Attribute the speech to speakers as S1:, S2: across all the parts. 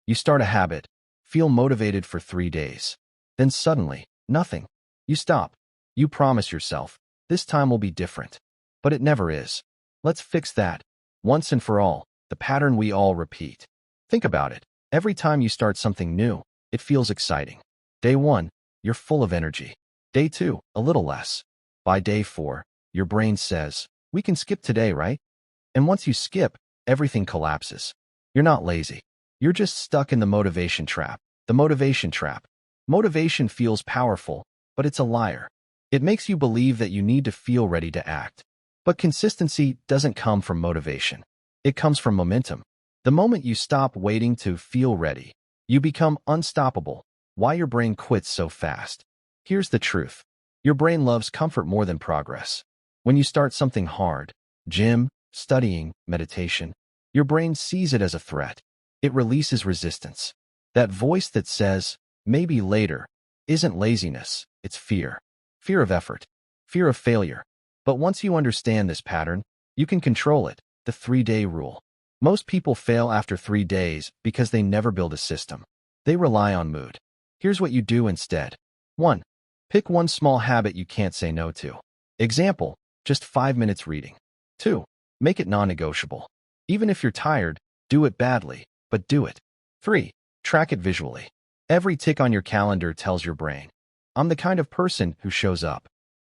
S1: You start a habit, feel motivated for 3 days. Then suddenly, nothing. You stop. You promise yourself, this time will be different. But it never is. Let's fix that, once and for all, the pattern we all repeat. Think about it. Every time you start something new, it feels exciting. Day 1, you're full of energy. Day 2, a little less. By day 4, your brain says, we can skip today, right? And once you skip, everything collapses. You're not lazy. You're just stuck in the motivation trap. The motivation trap. Motivation feels powerful, but it's a liar. It makes you believe that you need to feel ready to act. But consistency doesn't come from motivation. It comes from momentum. The moment you stop waiting to feel ready, you become unstoppable. Why your brain quits so fast? Here's the truth. Your brain loves comfort more than progress. When you start something hard, gym, studying, meditation, your brain sees it as a threat. It releases resistance. That voice that says, maybe later, isn't laziness, it's fear. Fear of effort. Fear of failure. But once you understand this pattern, you can control it, the 3-day rule. Most people fail after 3 days because they never build a system. They rely on mood. Here's what you do instead. 1. Pick one small habit you can't say no to. Example, just 5 minutes reading. 2. Make it non-negotiable. Even if you're tired, do it badly, but do it. 3. Track it visually. Every tick on your calendar tells your brain, I'm the kind of person who shows up.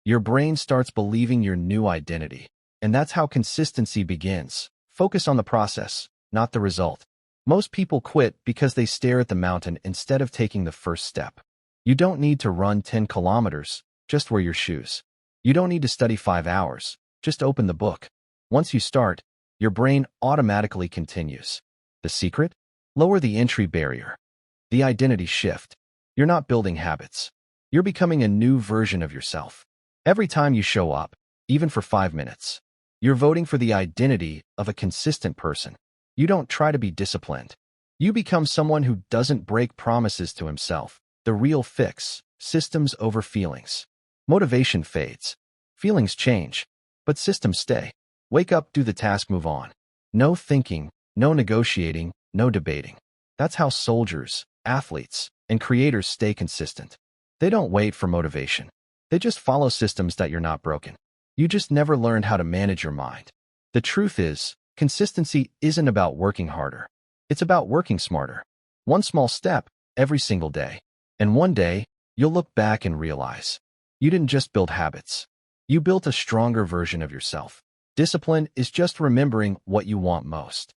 S1: Your brain starts believing your new identity. And that's how consistency begins. Focus on the process, not the result. Most people quit because they stare at the mountain instead of taking the first step. You don't need to run 10 kilometers, just wear your shoes. You don't need to study 5 hours, just open the book. Once you start, your brain automatically continues. The secret? Lower the entry barrier. The identity shift. You're not building habits. You're becoming a new version of yourself. Every time you show up, even for 5 minutes, you're voting for the identity of a consistent person. You don't try to be disciplined. You become someone who doesn't break promises to himself. The real fix, systems over feelings. Motivation fades. Feelings change, but systems stay. Wake up, do the task, move on. No thinking, no negotiating, no debating. That's how soldiers, athletes, and creators stay consistent. They don't wait for motivation. They just follow systems that you're not broken. You just never learned how to manage your mind. The truth is, consistency isn't about working harder. It's about working smarter. One small step, every single day. And one day, you'll look back and realize, you didn't just build habits. You built a stronger version of yourself. Discipline is just remembering what you want most.